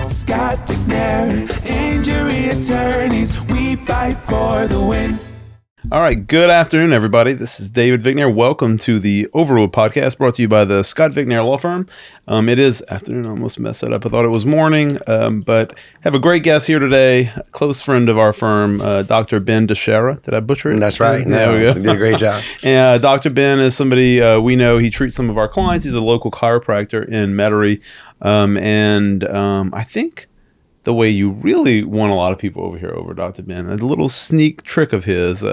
Scott McNair, injury attorneys, we fight for the win. All right, good afternoon, everybody. This is David Vignair. Welcome to the Overruled podcast, brought to you by the Scott Vignair Law Firm. It is afternoon. I almost messed that up. I thought it was morning, but have a great guest here today, a close friend of our firm, Dr. Ben Dichiara. Did I butcher it? That's right. There we go. You did a great job. And Dr. Ben is somebody we know. He treats some of our clients. He's a local chiropractor in Metairie, I think the way you really won a lot of people over here over Dr. Ben, a little sneak trick of his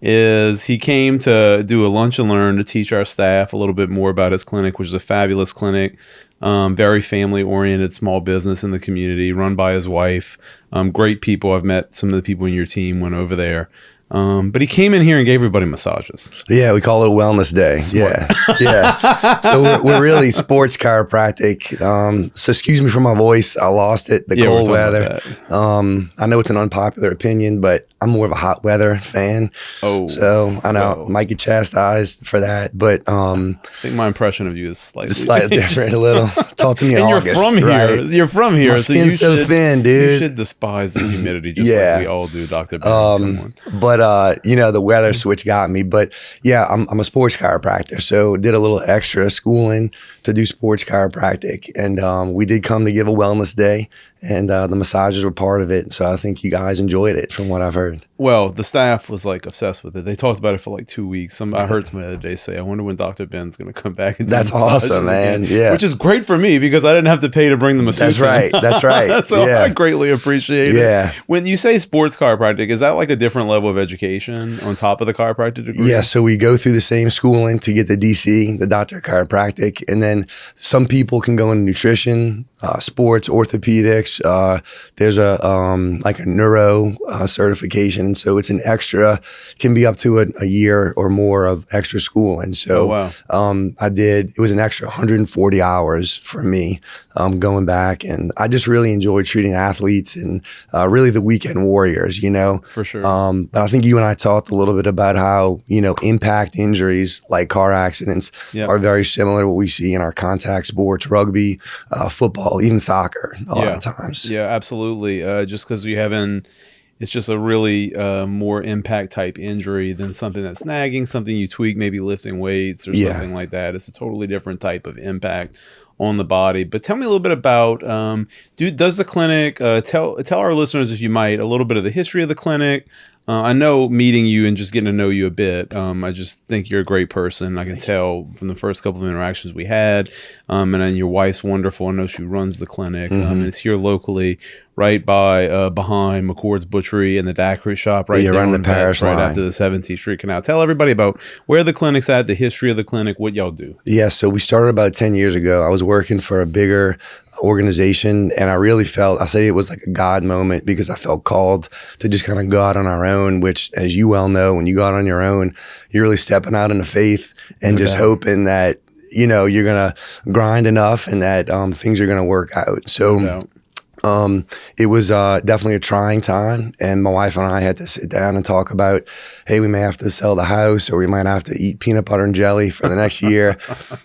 is he came to do a lunch and learn to teach our staff a little bit more about his clinic, which is a fabulous clinic, very family-oriented small business in the community, run by his wife. Great people. I've met some of the people in your team, went over there. But he came in here and gave everybody massages. Yeah, we call it a wellness day. Smart. Yeah. So we're really sports chiropractic. So excuse me for my voice. I lost it. The cold weather. I know it's an unpopular opinion, but I'm more of a hot weather fan. Oh. So I know might get chastised for that, but I think my impression of you is slightly different a little. Talk to me in and August. You're from here. Right? You're from here. My skin's so thin, dude. You should despise the humidity just like we all do, Dr. Ben. But the weather switch got me. But yeah, I'm a sports chiropractor, so did a little extra schooling to do sports chiropractic, and we did come to give a wellness day, and the massages were part of it. So I think you guys enjoyed it, from what I've heard. Well, the staff was like obsessed with it. They talked about it for like 2 weeks. I heard some other day say, "I wonder when Dr. Ben's going to come back." And That's awesome, man. Again. Yeah, which is great for me because I didn't have to pay to bring the masseuse. That's right. So yeah. I greatly appreciate it. Yeah. When you say sports chiropractic, is that like a different level of education on top of the chiropractic degree? Yeah. So we go through the same schooling to get the DC, the Doctor of Chiropractic, and then some people can go into nutrition, sports, orthopedics. There's a neuro certification, and so it's an extra, can be up to a year or more of extra school. And so it was an extra 140 hours for me going back, and I just really enjoyed treating athletes and really the weekend warriors, For sure. But I think you and I talked a little bit about how, impact injuries like car accidents are very similar to what we see in our contact sports, rugby, football, even soccer a lot of times. Yeah, absolutely. Just because it's just a really more impact type injury than something that's nagging, something you tweak, maybe lifting weights or something like that. It's a totally different type of impact on the body. But tell me a little bit about, does the clinic, tell our listeners, if you might, a little bit of the history of the clinic. I know meeting you and just getting to know you a bit, I just think you're a great person. I can tell from the first couple of interactions we had, and then your wife's wonderful. I know she runs the clinic. It's here locally, right behind McCord's Butchery and the daiquiri shop right there on the Paris line. Right after the 17th Street Canal. Tell everybody about where the clinic's at, the history of the clinic, what y'all do. Yeah, so we started about 10 years ago. I was working for a bigger organization, and I really felt, I say it was like a God moment, because I felt called to just kind of go out on our own, which, as you well know, when you go out on your own, you're really stepping out into faith and just hoping that, you're going to grind enough and that things are going to work out. So it was definitely a trying time, and my wife and I had to sit down and talk about, hey, we may have to sell the house, or we might have to eat peanut butter and jelly for the next year.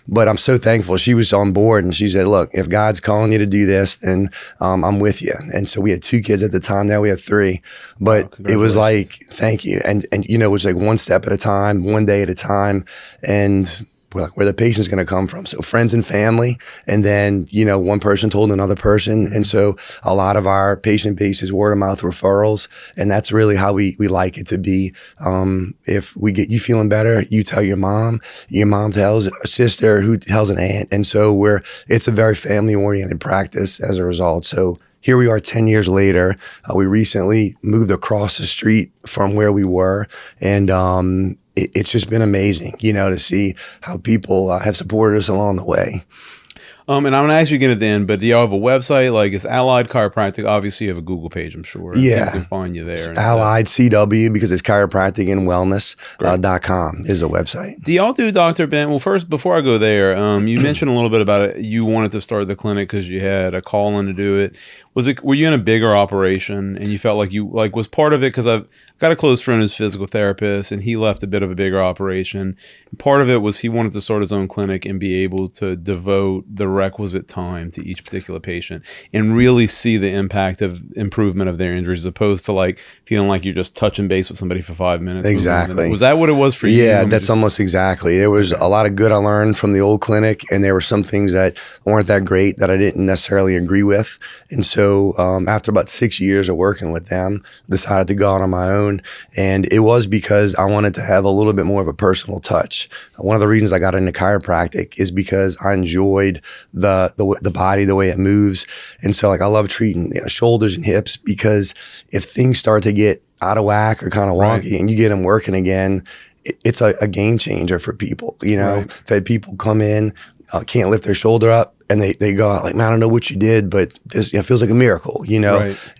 But I'm so thankful she was on board, and she said, look, if God's calling you to do this, then I'm with you. And so we had 2 kids at the time. Now we have 3. But it was like, thank you. And it was like one step at a time, one day at a time. And we're like, where the patient's going to come from. So friends and family, and then, one person told another person. And so a lot of our patient base is word of mouth referrals. And that's really how we like it to be. If we get you feeling better, you tell your mom tells a sister, who tells an aunt. And so it's a very family oriented practice as a result. So here we are 10 years later. We recently moved across the street from where we were. And, it's just been amazing, to see how people have supported us along the way. And I'm going to ask you again at the end, but do y'all have a website? Like, it's Allied Chiropractic. Obviously, you have a Google page, I'm sure. Yeah. People can find you there. It's Allied CW, because it's chiropractic and wellness.com is the website. Do y'all do, Dr. Ben? Well, first, before I go there, you mentioned a little bit about it. You wanted to start the clinic because you had a call in to do it. Were you in a bigger operation and you felt like was part of it? Because I've got a close friend who's a physical therapist, and he left a bit of a bigger operation. Part of it was he wanted to start his own clinic and be able to devote the requisite time to each particular patient and really see the impact of improvement of their injuries, as opposed to like feeling like you're just touching base with somebody for 5 minutes. Exactly. Was that what it was for you? Yeah, that's almost exactly. There was a lot of good I learned from the old clinic, and there were some things that weren't that great that I didn't necessarily agree with. And so after about 6 years of working with them, decided to go out on my own. And it was because I wanted to have a little bit more of a personal touch. One of the reasons I got into chiropractic is because I enjoyed the body, the way it moves. And so like I love treating shoulders and hips, because if things start to get out of whack or kind of wonky and you get them working again, it's a game changer for people. I've had people come in, can't lift their shoulder up, and they go out like, man, I don't know what you did, but this it feels like a miracle,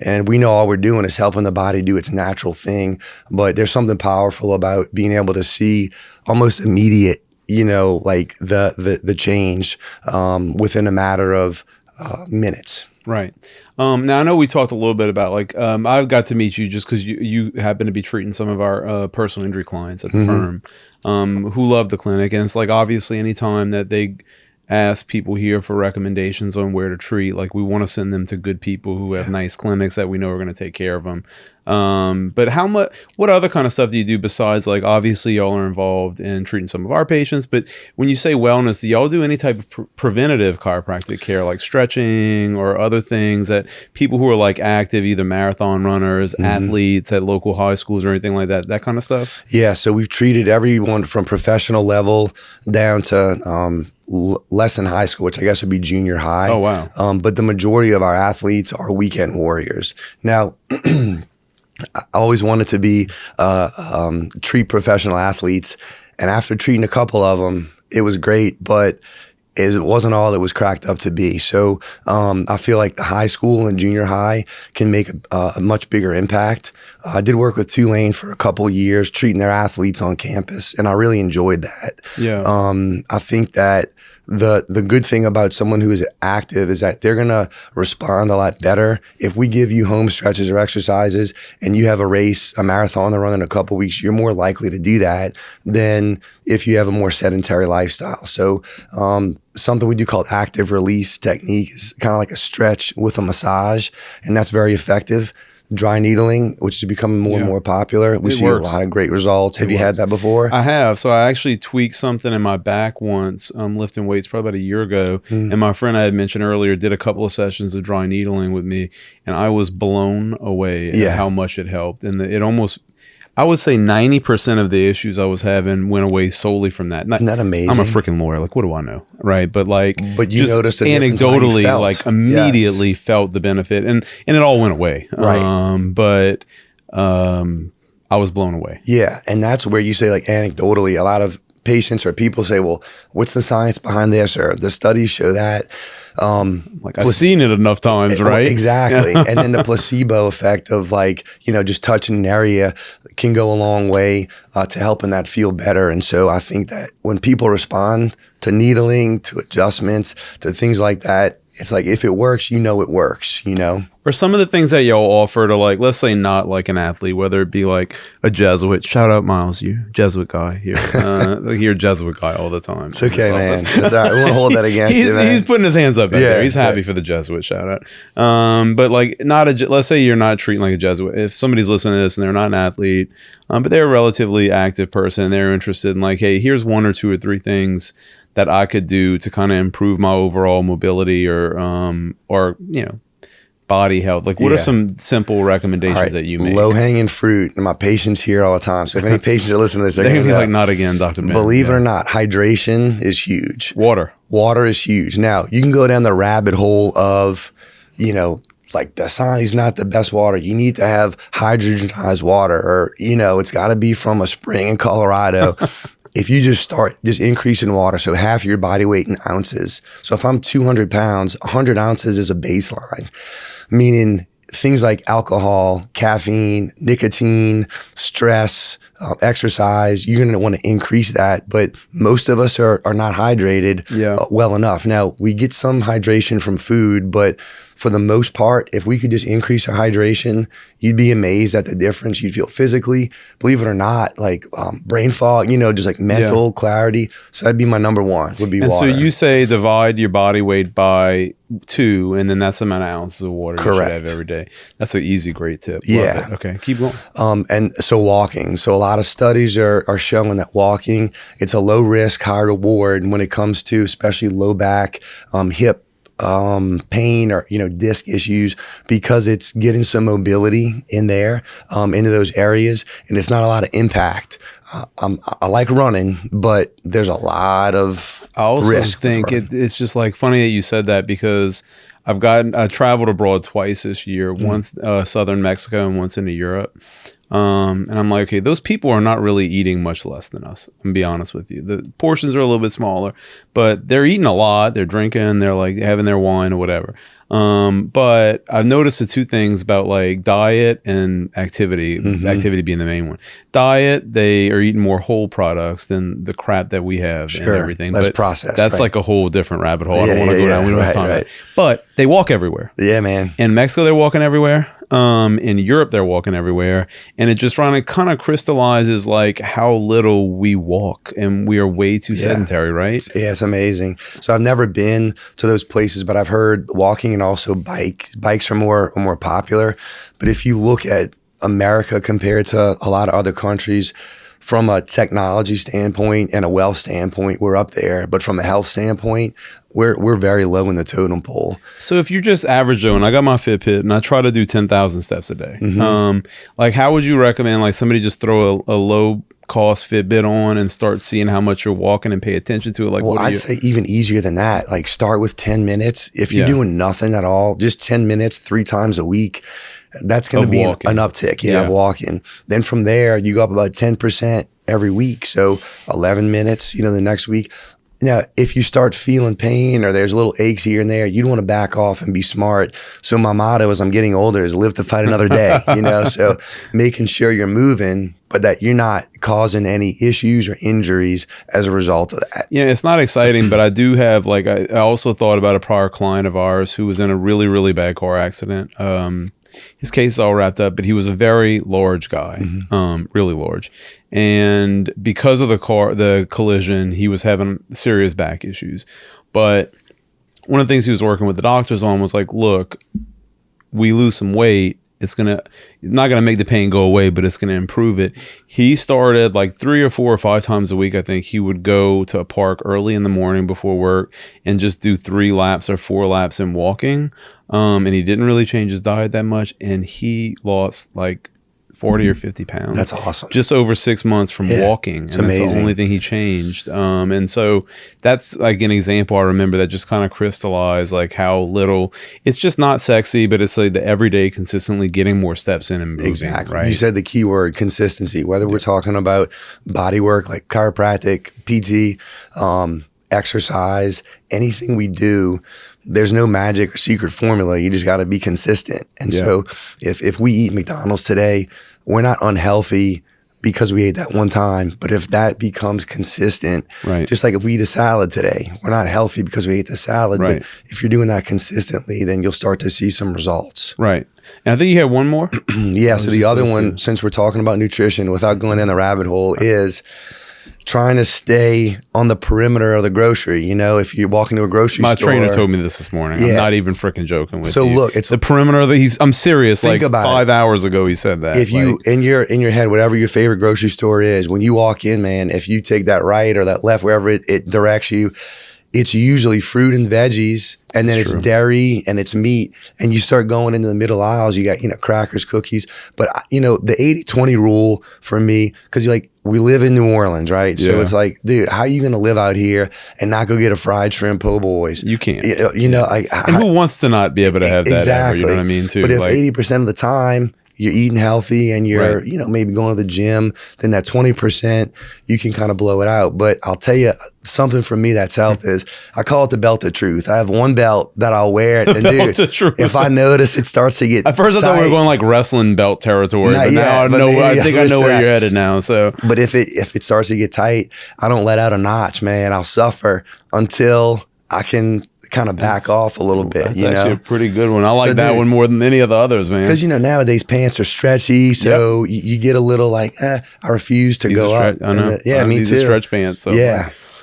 And we know all we're doing is helping the body do its natural thing. But there's something powerful about being able to see almost immediate, like the change within a matter of minutes. Right. Now I know we talked a little bit about like I got to meet you just because you happen to be treating some of our personal injury clients at the firm who love the clinic, and it's like obviously anytime that they ask people here for recommendations on where to treat, like we want to send them to good people who have nice clinics that we know are going to take care of them. But what other kind of stuff do you do besides, like, obviously y'all are involved in treating some of our patients, but when you say wellness, do y'all do any type of preventative chiropractic care, like stretching or other things that people who are like active, either marathon runners, athletes at local high schools or anything like that kind of stuff? Yeah. So we've treated everyone from professional level down to, less than high school, which I guess would be junior high. Oh, wow. But the majority of our athletes are weekend warriors. Now, I always wanted to be treat professional athletes, and after treating a couple of them, it was great, but it wasn't all it was cracked up to be. So I feel like the high school and junior high can make a much bigger impact. I did work with Tulane for a couple of years, treating their athletes on campus, and I really enjoyed that. Yeah. I think that the good thing about someone who is active is that they're going to respond a lot better. If we give you home stretches or exercises and you have a race, a marathon to run in a couple of weeks, you're more likely to do that than if you have a more sedentary lifestyle. So something we do called active release technique is kind of like a stretch with a massage, and that's very effective. Dry needling, which is becoming more and more popular. We see a lot of great results. Have you had that before? I have. So I actually tweaked something in my back once, lifting weights probably about a year ago. And my friend I had mentioned earlier did a couple of sessions of dry needling with me, and I was blown away at how much it helped. And it almost, I would say 90% of the issues I was having went away solely from that. Isn't that amazing? I'm a freaking lawyer. Like, what do I know? Right. But you just noticed the anecdotally, like immediately felt the benefit, and it all went away. Right. But I was blown away. Yeah. And that's where you say, like, anecdotally, a lot of patients or people say, well, what's the science behind this? Or the studies show that. Like I've seen it enough times, right? Exactly. And then the placebo effect of, like, just touching an area can go a long way to helping that feel better. And so I think that when people respond to needling, to adjustments, to things like that, it's like, if it works, it works, Or some of the things that y'all offer to, like, let's say not like an athlete, whether it be like a Jesuit. Shout out Miles, you Jesuit guy here. You're a Jesuit guy all the time. It's okay, man. That's all right. We won't hold that against you, man. He's putting his hands up there. He's happy for the Jesuit shout out. But like, let's say you're not treating like a Jesuit. If somebody's listening to this and they're not an athlete, but they're a relatively active person, and they're interested in, like, hey, here's 1 or 2 or 3 things that I could do to kind of improve my overall mobility or body health. Like, what are some simple recommendations that you make? Low hanging fruit. And my patients hear all the time. So if any patients are listening to this, they're going to be like, not again, Dr. Ben. Believe it or not, hydration is huge. Water is huge. Now, you can go down the rabbit hole of, like, the Dasani's not the best water. You need to have hydrogenized water, or, it's got to be from a spring in Colorado. If you just start increasing water, so half your body weight in ounces. So if I'm 200 pounds, 100 ounces is a baseline, meaning things like alcohol, caffeine, nicotine, stress, exercise, you're going to want to increase that. But most of us are not hydrated well enough. Now, we get some hydration from food, but for the most part, if we could just increase our hydration, you'd be amazed at the difference you'd feel physically. Believe it or not, like brain fog, just like mental clarity. So that'd be my number one, would be water. So you say divide your body weight by 2, and then that's the amount of ounces of water you should have every day. That's an easy, great tip. Love it. Okay, keep going. And so walking. So a lot of studies are showing that walking, it's a low risk, high reward when it comes to especially low back, hip, pain or, disc issues, because it's getting some mobility in there, into those areas. And it's not a lot of impact. I like running, but there's a lot of I also risk think it's just like funny that you said that, because I traveled abroad twice this year, once southern Mexico and once into Europe. And I'm like, okay, those people are not really eating much less than us. I'm gonna be honest with you. The portions are a little bit smaller, but they're eating a lot. They're drinking, they're like having their wine or whatever. But I've noticed the 2 things about like diet and activity, activity being the main one. Diet, they are eating more whole products than the crap that we have and everything. Less but processed. That's like a whole different rabbit hole. I don't want to go down. We don't have time for that. But they walk everywhere. Yeah, man. In Mexico, they're walking everywhere. In Europe, they're walking everywhere. And it just kind of crystallizes like how little we walk, and we are way too sedentary, right? It's amazing. So I've never been to those places, but I've heard walking and also bikes are more popular. But if you look at America compared to a lot of other countries, from a technology standpoint and a wealth standpoint, we're up there. But from a health standpoint, we're very low in the totem pole. So if you're just average Joe, and I got my Fitbit and I try to do 10,000 steps a day, like how would you recommend like somebody just throw a low cost Fitbit on and start seeing how much you're walking and pay attention to it? Like, well, I'd say even easier than that. Like start with 10 minutes. If you're doing nothing at all, just 10 minutes 3 times a week, that's going to be an uptick of walking. Then from there, you go up about 10% every week. So 11 minutes, the next week. Now, if you start feeling pain or there's little aches here and there, you don't want to back off and be smart. So my motto as I'm getting older is live to fight another day, so making sure you're moving, but that you're not causing any issues or injuries as a result of that. Yeah, it's not exciting, but I do have like, I also thought about a prior client of ours who was in a really, really bad car accident. His case is all wrapped up, but he was a very large guy, really large. And because of the collision, he was having serious back issues. But one of the things he was working with the doctors on was like, look, we lose some weight. It's not going to make the pain go away, but it's going to improve it. He started like 3 or 4 or 5 times a week. I think he would go to a park early in the morning before work and just do 3 laps or 4 laps in walking. And he didn't really change his diet that much. And he lost like 40 or 50 pounds. That's awesome. Just over 6 months from walking. It's and amazing. That's the only thing he changed. And so that's like an example I remember that just kind of crystallized like how little, it's just not sexy, but it's like the everyday consistently getting more steps in and moving. Exactly. Right? You said the key word, consistency, whether we're talking about body work like chiropractic, PT, exercise, anything we do, there's no magic or secret formula. You just got to be consistent. And so if we eat McDonald's today, we're not unhealthy because we ate that one time. But if that becomes consistent, just like if we eat a salad today, we're not healthy because we ate the salad. But if you're doing that consistently, then you'll start to see some results. Right. And I think you have one more. So the other one, since we're talking about nutrition, without going in the rabbit hole, is trying to stay on the perimeter of the grocery. If you walk into a grocery store. My trainer told me this morning. I'm not even freaking joking with you. So look, it's the perimeter of I'm serious. Think like about 5 hours ago, he said that. If you, in your head, whatever your favorite grocery store is, when you walk in, man, if you take that right or that left, wherever it directs you, it's usually fruit and veggies, and then it's dairy and it's meat. And you start going into the middle aisles, you got, crackers, cookies. But, the 80-20 rule for me, because we live in New Orleans, right? So it's like, dude, how are you going to live out here and not go get a fried shrimp po' boys? You can't. And who wants to not be able to have that? Exactly. Ever, you know what I mean? Too. But if 80% of the time you're eating healthy and you're, maybe going to the gym, then that 20%, you can kind of blow it out. But I'll tell you something for me that's health is, I call it the belt of truth. I have one belt that I'll wear. And dude, if I notice it starts to get at first I thought we were going like wrestling belt territory, but now I think I know where you're headed now. So, but if it starts to get tight, I don't let out a notch, man. I'll suffer until I can kind of back off a little bit. That's actually a pretty good one. I like that one more than any of the others, man. Because nowadays pants are stretchy, so you get a little like, I refuse to go up. I know. Me these too. are stretch pants. So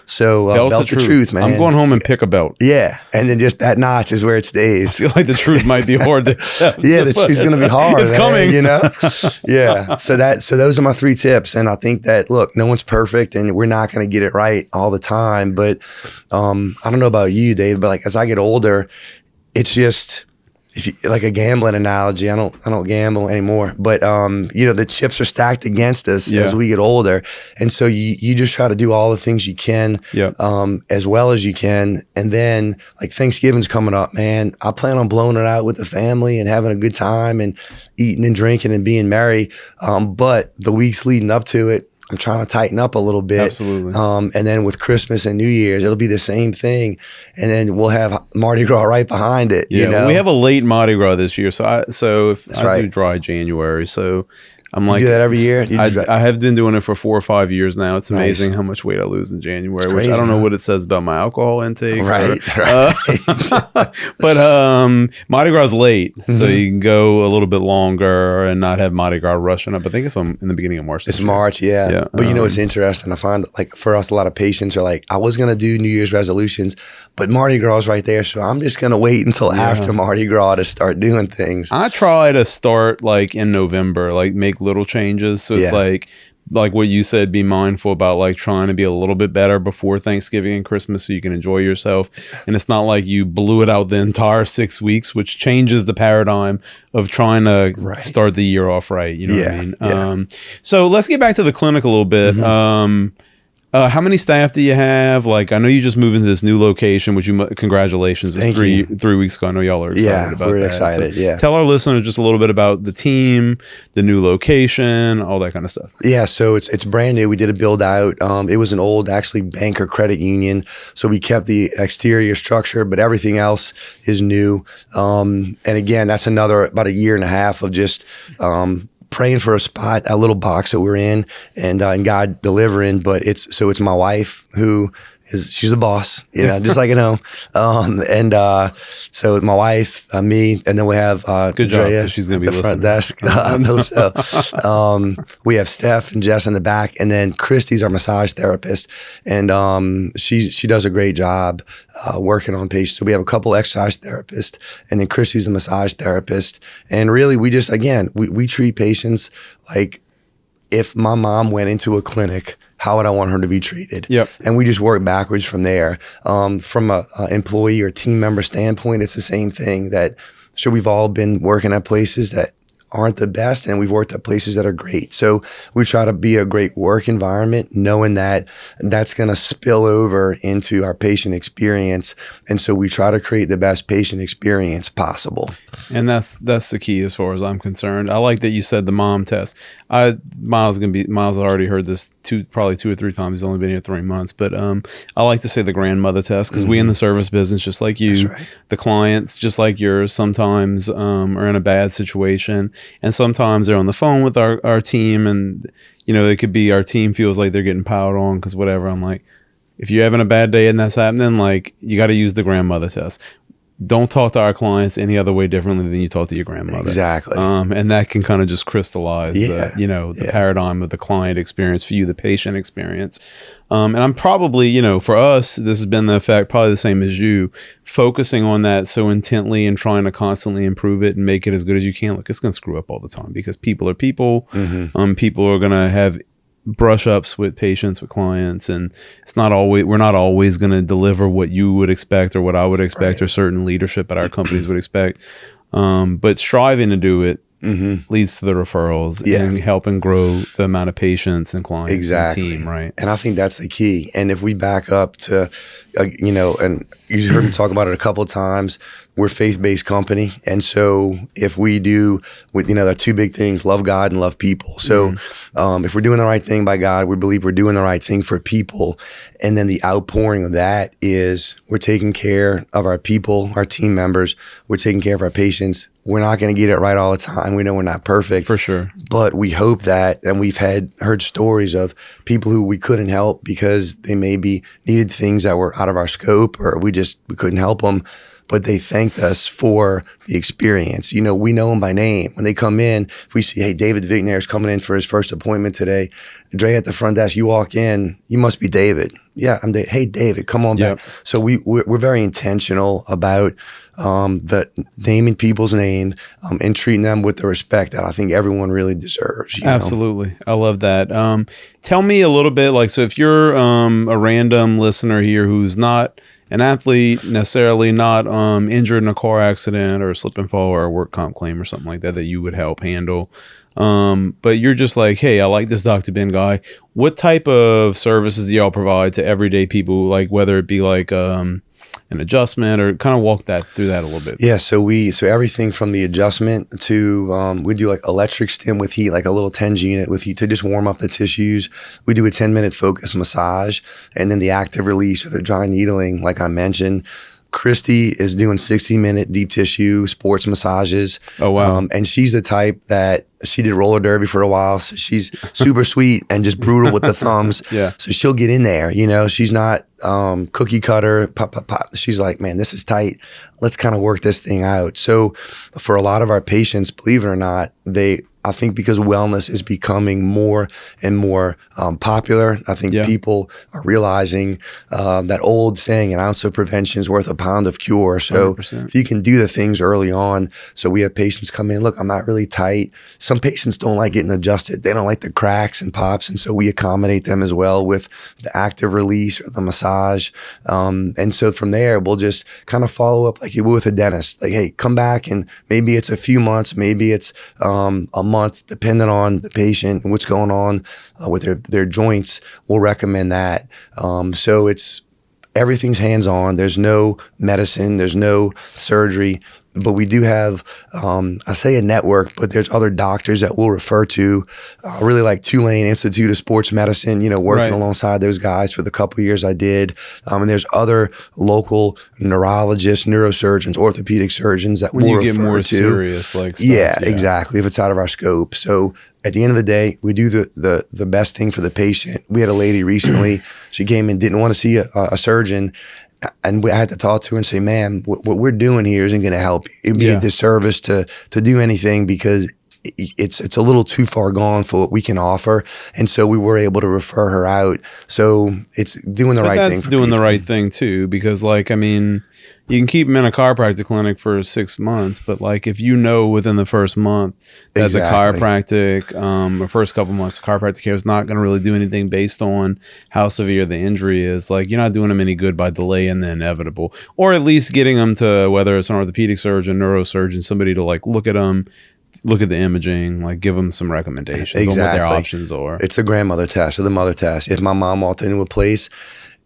So belt the truth, man. I'm going home and pick a belt. Yeah, and then just that notch is where it stays. I feel like the truth might be hard to accept. The truth's going to be hard. It's coming. Yeah. So those are my 3 tips, and I think that look, no one's perfect, and we're not going to get it right all the time. But I don't know about you, Dave, but like as I get older, it's just. If you, like a gambling analogy, I don't gamble anymore, but the chips are stacked against us as we get older, and so you just try to do all the things you can, as well as you can, and then like Thanksgiving's coming up, man. I plan on blowing it out with the family and having a good time and eating and drinking and being merry, but the weeks leading up to it, I'm trying to tighten up a little bit. Absolutely. And then with Christmas and New Year's, it'll be the same thing. And then we'll have Mardi Gras right behind it. Yeah, we have a late Mardi Gras this year. So I do dry January. So I'm you like, do that every year? I have been doing it for 4 or 5 years now. It's amazing how much weight I lose in January, which I don't know what it says about my alcohol intake. Right. But Mardi Gras is late, so you can go a little bit longer and not have Mardi Gras rushing up. I think it's in the beginning of March. It's March, yeah. But it's interesting. I find that, like for us, a lot of patients are like, I was going to do New Year's resolutions, but Mardi Gras is right there, so I'm just going to wait until after Mardi Gras to start doing things. I try to start like in November, like make little changes. So it's like what you said, be mindful about like trying to be a little bit better before Thanksgiving and Christmas so you can enjoy yourself. And it's not like you blew it out the entire 6 weeks, which changes the paradigm of trying to start the year off right. You know what I mean? So let's get back to the clinic a little bit. How many staff do you have? Like, I know you just moved into this new location, which congratulations. It was three weeks ago. I know y'all are excited about that. We're excited. So tell our listeners just a little bit about the team, the new location, all that kind of stuff. Yeah. So it's brand new. We did a build out. It was an old, actually, bank or credit union. So we kept the exterior structure, but everything else is new. And again, that's about a year and a half of just, praying for a spot, a little box that we're in, and God delivering. But it's my wife who she's the boss, just like at home. So my wife, me, and then we have good Drea job. She's gonna be at the front desk. So. We have Steph and Jess in the back, and then Christy's our massage therapist, and she does a great job working on patients. So we have a couple exercise therapists, and then Christy's a massage therapist, and really we just we treat patients like if my mom went into a clinic, how would I want her to be treated? Yep. And we just work backwards from there. From a employee or team member standpoint, it's the same thing. That sure, we've all been working at places that aren't the best, and we've worked at places that are great. So we try to be a great work environment, knowing that that's going to spill over into our patient experience. And so we try to create the best patient experience possible. And that's the key as far as I'm concerned. I like that you said the mom test. Miles already heard this probably 2 or 3 times. He's only been here 3 months, but I like to say the grandmother test, because we in the service business, just like you, the clients, just like yours, sometimes are in a bad situation. And sometimes they're on the phone with our team, and it could be our team feels like they're getting piled on because whatever. I'm like, if you're having a bad day and that's happening, like, you got to use the grandmother test. Don't talk to our clients any other way differently than you talk to your grandmother. Exactly. And that can kind of just crystallize the paradigm of the client experience for you, the patient experience. And I'm probably, for us, this has been the effect, probably the same as you, focusing on that so intently and trying to constantly improve it and make it as good as you can. Look, it's going to screw up all the time because people are people. People are going to have brush ups with patients, with clients, and we're not always going to deliver what you would expect or what I would expect or certain leadership at our companies would expect. But striving to do it leads to the referrals and helping grow the amount of patients and clients and team, right? And I think that's the key. And if we back up to, and you heard me talk about it a couple of times, we're a faith-based company. And so if we do, the 2 big things, love God and love people. So if we're doing the right thing by God, we believe we're doing the right thing for people. And then the outpouring of that is we're taking care of our people, our team members. We're taking care of our patients. We're not going to get it right all the time. We know we're not perfect. For sure. But we hope that, and we've heard stories of people who we couldn't help because they maybe needed things that were out of our scope, or we couldn't help them. But they thanked us for the experience. You know, we know them by name. When they come in, we see, hey, David Vignair is coming in for his first appointment today. Dre at the front desk, you walk in, you must be David. Yeah, I'm David. Hey, David, come on back. So we're very intentional about the naming people's names and treating them with the respect that I think everyone really deserves. Absolutely. I love that. Tell me a little bit, like, so if you're a random listener here who's not an athlete, necessarily not injured in a car accident or a slip and fall or a work comp claim or something like that you would help handle. But you're just like, hey, I like this Dr. Ben guy. What type of services do y'all provide to everyday people, like whether it be like an adjustment, or kind of walk through that a little bit? Yeah, so everything from the adjustment to we do like electric stim with heat, like a little TENS unit with heat to just warm up the tissues. We do a 10-minute focus massage, and then the active release or the dry needling, like I mentioned. Christy is doing 60-minute deep tissue sports massages. Oh, wow. And she's the type that she did roller derby for a while. So she's super sweet and just brutal with the thumbs. Yeah. So she'll get in there, you know, she's not cookie cutter, pop, pop, pop. She's like, man, this is tight. Let's kind of work this thing out. So for a lot of our patients, believe it or not, I think because wellness is becoming more and more popular, I think people are realizing that old saying, an ounce of prevention is worth a pound of cure. So 100%. if you can do the things early on, so we have patients come in, look, I'm not really tight. Some patients don't like getting adjusted. They don't like the cracks and pops. And so we accommodate them as well with the active release or the massage. And so from there, we'll just kind of follow up like you would with a dentist. Like, hey, come back, and maybe it's a few months, maybe it's a month, depending on the patient and what's going on with their joints. We'll recommend that. So everything's hands-on. There's no medicine, there's no surgery, but we do have, I say a network, but there's other doctors that we'll refer to, really like Tulane Institute of Sports Medicine, you know, working alongside those guys for the couple of years I did. And there's other local neurologists, neurosurgeons, orthopedic surgeons that we'll refer to. When you get more serious, like stuff, yeah, exactly, if it's out of our scope. So at the end of the day, we do the best thing for the patient. We had a lady recently, she came in, didn't want to see a surgeon. And I had to talk to her and say, ma'am, what we're doing here isn't going to help you. It'd be a disservice to do anything, because it's a little too far gone for what we can offer. And so we were able to refer her out. So it's doing the right thing. That's doing the right thing too, because like, I mean, you can keep them in a chiropractic clinic for 6 months, but like if you know within the first month that the chiropractic, or first couple months of chiropractic care is not going to really do anything based on how severe the injury is, like you're not doing them any good by delaying the inevitable, or at least getting them to, whether it's an orthopedic surgeon, neurosurgeon, somebody to like look at them, look at the imaging, like give them some recommendations on what their options are. It's the grandmother test or the mother test. If my mom walked into a place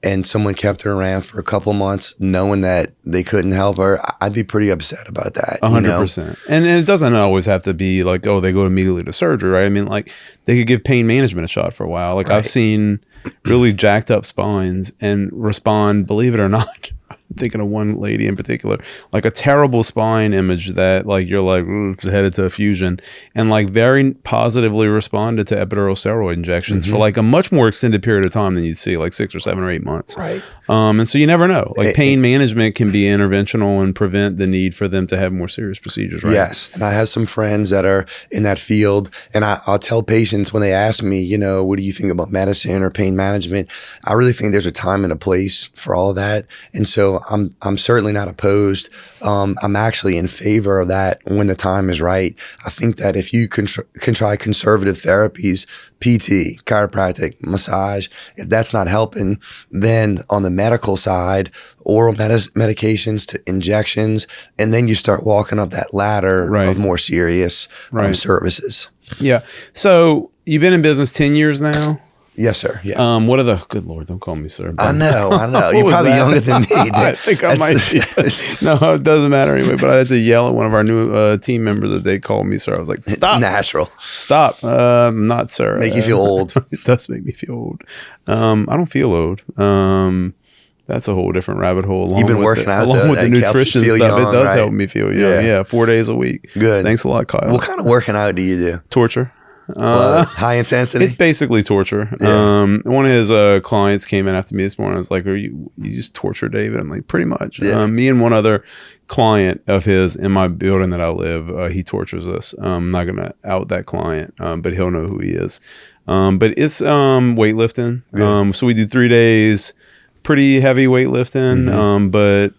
and someone kept her around for a couple months knowing that they couldn't help her, I'd be pretty upset about that. 100%. And it doesn't always have to be like, oh, they go immediately to surgery, right? I mean, like they could give pain management a shot for a while. Like I've seen really jacked up spines and respond, believe it or not. I'm thinking of one lady in particular, like a terrible spine image that like you're like headed to a fusion, and like very positively responded to epidural steroid injections for like a much more extended period of time than you'd see, like 6 or 7 or 8 months. Right. And so you never know. Like pain management can be interventional and prevent the need for them to have more serious procedures, right? Yes. And I have some friends that are in that field, and I'll tell patients when they ask me, you know, what do you think about medicine or pain management? I really think there's a time and a place for all of that. And so I'm certainly not opposed. I'm actually in favor of that when the time is right. I think that if you can try conservative therapies, PT, chiropractic, massage, if that's not helping, then on the medical side, oral medications to injections, and then you start walking up that ladder of more serious services. Yeah. So you've been in business 10 years now? Yes, sir. Yeah. What are the, good Lord, don't call me sir. I know. You're probably younger than me. I think I might be. No, it doesn't matter anyway, but I had to yell at one of our new team members that they called me sir. I was like, stop. It's natural. Stop. Not sir. Make you feel old. It does make me feel old. I don't feel old. That's a whole different rabbit hole. You've been working out along with the nutrition stuff. Young, it does help me feel young. Yeah, 4 days a week. Good. Thanks a lot, Kyle. What kind of working out do you do? Torture. High intensity. It's basically torture. Yeah. One of his clients came in after me this morning. I was like, you just torture David? I'm like, pretty much. Yeah. Me and one other client of his in my building that I live, he tortures us. I'm not going to out that client, but he'll know who he is. But it's weightlifting. So we do 3 days, pretty heavy weightlifting, but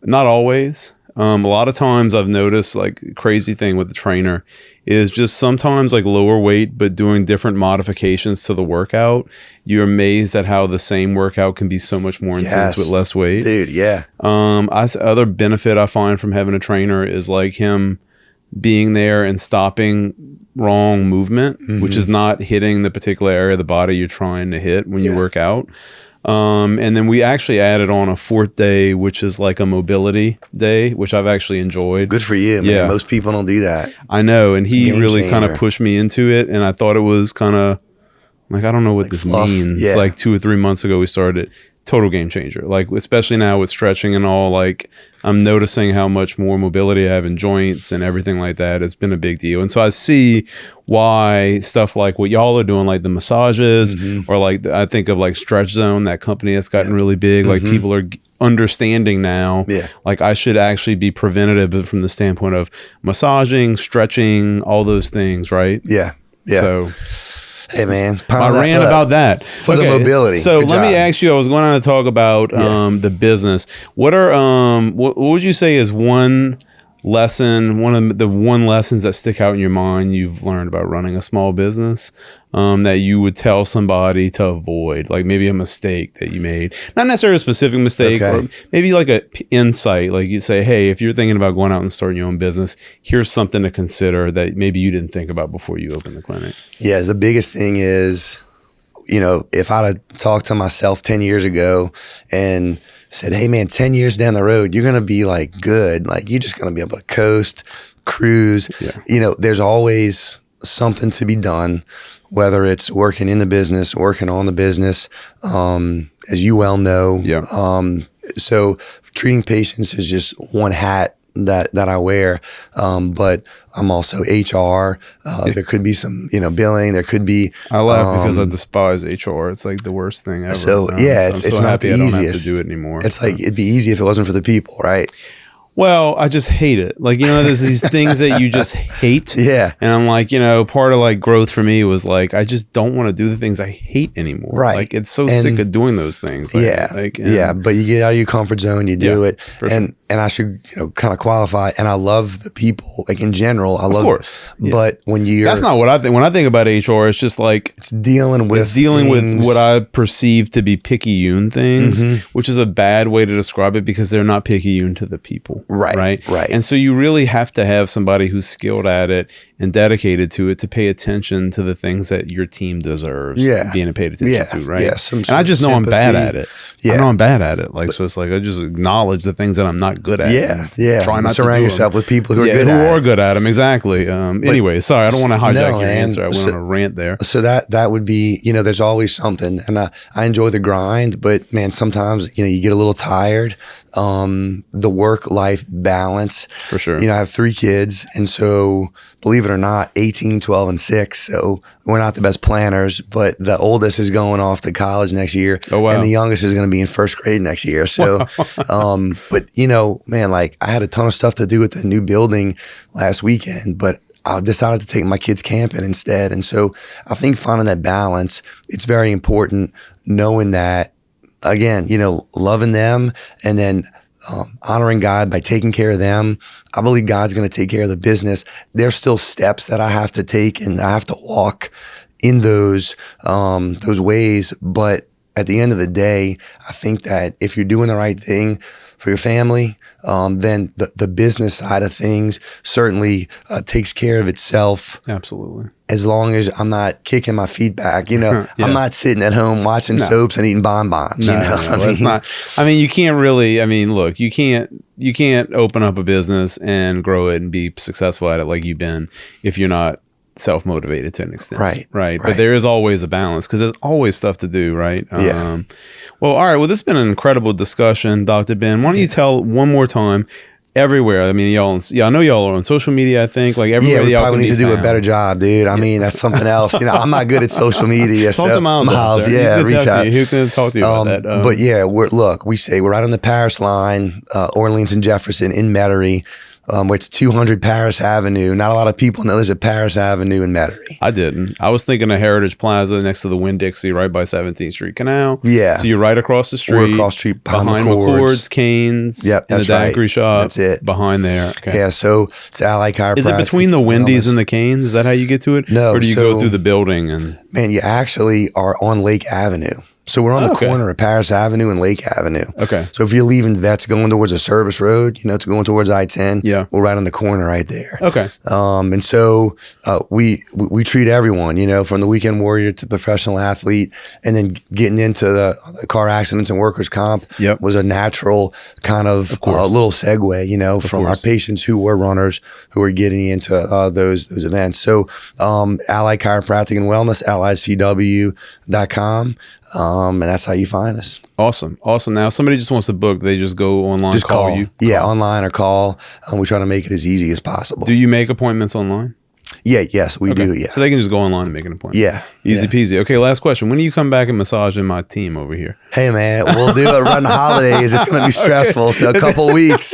not always. A lot of times I've noticed, like, crazy thing with the trainer is just sometimes like lower weight, but doing different modifications to the workout. You're amazed at how the same workout can be so much more intense with less weight. Dude, yeah. Other benefit I find from having a trainer is like him being there and stopping wrong movement, which is not hitting the particular area of the body you're trying to hit when you work out. And then we actually added on a 4th day, which is like a mobility day, which I've actually enjoyed. Good for you, man. Yeah. Most people don't do that. I know. And he really kind of pushed me into it. And I thought it was kind of like, I don't know what like this means. Yeah. Like 2 or 3 months ago, we started it. Total game changer. Like, especially now with stretching and all, like I'm noticing how much more mobility I have in joints and everything like that. It's been a big deal. And so I see why stuff like what y'all are doing, like the massages or like, I think of like Stretch Zone, that company that's gotten really big. Like people are understanding now, like I should actually be preventative from the standpoint of massaging, stretching, all those things. Right. Yeah. So, hey man, I ran about that for the mobility. So let me ask you. I was going on to talk about the business. What are what would you say is one lesson, one of the lessons that stick out in your mind you've learned about running a small business that you would tell somebody to avoid, like maybe a mistake that you made, not necessarily a specific mistake, or maybe like a insight, like you say, hey, if you're thinking about going out and starting your own business, here's something to consider that maybe you didn't think about before you opened the clinic. Yeah, the biggest thing is, you know, if I'd have talked to myself 10 years ago and said, hey man, 10 years down the road, you're going to be like good. Like you're just going to be able to coast, cruise. You know, there's always something to be done, whether it's working in the business, working on the business, as you well know. So treating patients is just one hat that I wear. But I'm also HR. There could be some, you know, billing. There could be. I laugh because I despise HR. It's like the worst thing ever. So it's not the easiest. I don't have to do it anymore. It's like it'd be easy if it wasn't for the people, right? Well, I just hate it. Like, you know, there's these things that you just hate. And I'm like, you know, part of like growth for me was like, I just don't want to do the things I hate anymore. Right. Like, it's so sick of doing those things. Like, but you get out of your comfort zone, you do it. And I should, you know, kind of qualify. And I love the people, like in general, I love. Of course. But when that's not what I think. When I think about HR, it's just like it's dealing with what I perceive to be picayune things, which is a bad way to describe it because they're not picayune to the people. Right. And so you really have to have somebody who's skilled at it and dedicated to it to pay attention to the things that your team deserves being paid attention to. Right. And I just know I'm bad at it. I know I'm bad at it. Like, so it's like I just acknowledge the things that I'm not good at. Try not to surround yourself with people who are good at it. Who are good at them. Exactly. Anyway, sorry, I don't want to hijack your answer. I went on a rant there. So that would be, you know, there's always something, and I enjoy the grind, but man, sometimes, you know, you get a little tired. The work-life balance. For sure. You know, I have 3 kids, and so believe it or not, 18, 12, and 6. So we're not the best planners, but the oldest is going off to college next year. Oh, wow. And the youngest is going to be in 1st grade next year. So, but you know, man, like I had a ton of stuff to do with the new building last weekend, but I decided to take my kids camping instead. And so I think finding that balance, it's very important, knowing that, again, you know, loving them and then honoring God by taking care of them. I believe God's going to take care of the business. There's still steps that I have to take and I have to walk in those ways. But at the end of the day, I think that if you're doing the right thing for your family, then the business side of things certainly takes care of itself. Absolutely. As long as I'm not kicking my feet back, you know, I'm not sitting at home watching soaps and eating bonbons. You know, I mean, you can't really. I mean, look, you can't open up a business and grow it and be successful at it like you've been if you're not self-motivated to an extent. Right. But there is always a balance because there's always stuff to do. Right. Well, all right. Well, this has been an incredible discussion, Dr. Ben. Why don't you tell one more time? Everywhere. I mean, I know y'all are on social media, I think. Like everywhere. Yeah, we y'all probably need to do a better job, dude. I mean, that's something else. You know, I'm not good at social media. Talk to Miles. Yeah, reach out. He's going to talk to you about that. But yeah, we're right on the Paris line, Orleans and Jefferson in Metairie. It's 200 Paris Avenue. Not a lot of people know there's a Paris Avenue in Metairie. I didn't. I was thinking of Heritage Plaza next to the Winn-Dixie, right by 17th Street Canal. Yeah. So you're right across the street. We're across the street behind McCord's, Canes. Yep, that's in the daiquiri shop. That's it. Behind there. Okay. Yeah, so it's Allied Chiropractic. Is it between the Wendy's and the Canes? Is that how you get to it? No. Or do you go through the building? Man, you actually are on Lake Avenue. So we're on the corner of Paris Avenue and Lake Avenue. Okay. So if you're leaving Vets going towards a service road, you know, to going towards I-10, we're right on the corner right there. Okay. And so we treat everyone, you know, from the weekend warrior to professional athlete, and then getting into the car accidents and workers' comp was a natural kind of little segue, you know, from our patients who were runners who were getting into those events. So Allied Chiropractic and Wellness, alliedcw.com. And that's how you find us. Awesome. Now, if somebody just wants to book, they just go online, just call you. Yeah, online or call. We try to make it as easy as possible. Do you make appointments online? Yes, we do. Yeah. So they can just go online and make an appointment. Yeah. Easy peasy. Okay, last question. When do you come back and massage in my team over here? Hey, man, we'll do it around the holidays. It's going to be stressful. So a couple weeks.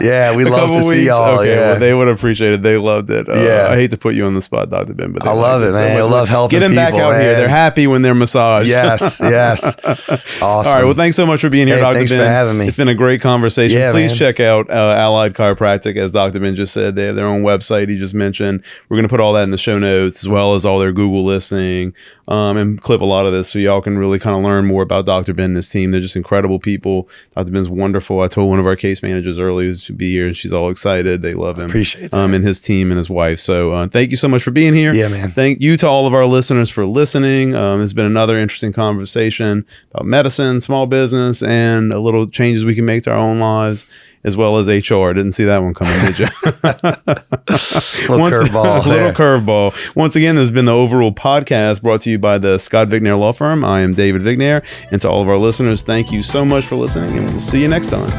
Yeah, we'd love to see y'all. Okay, yeah. Well, they would appreciate it. They loved it. I hate to put you on the spot, Dr. Ben, but I love it, man. I love helping people. Get them back out here. They're happy when they're massaged. Yes. Awesome. All right, well, thanks so much for being here, Dr. Ben. Thanks for having me. It's been a great conversation. Yeah, Please check out Allied Chiropractic, as Dr. Ben just said. They have their own website he just mentioned. We're going to put all that in the show notes, as well as all their Google listing, and clip a lot of this so y'all can really kind of learn more about Dr. Ben and his team. They're just incredible people. Dr. Ben's wonderful. I told one of our case managers earlier to be here, and she's all excited. They love him. Appreciate that. And his team and his wife. So thank you so much for being here. Yeah, man. Thank you to all of our listeners for listening. It's been another interesting conversation about medicine, small business, and a little changes we can make to our own lives, as well as HR. Didn't see that one coming, did you? Little curveball. Once again, this has been the Overrule Podcast, brought to you by the Scott Vignair Law Firm. I am David Vignair. And to all of our listeners, thank you so much for listening, and we'll see you next time.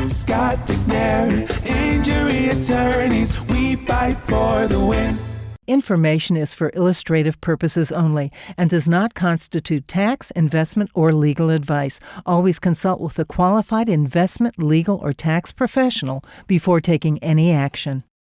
Scott Vignair, injury attorneys, we fight for the win. Information is for illustrative purposes only and does not constitute tax, investment, or legal advice. Always consult with a qualified investment, legal, or tax professional before taking any action.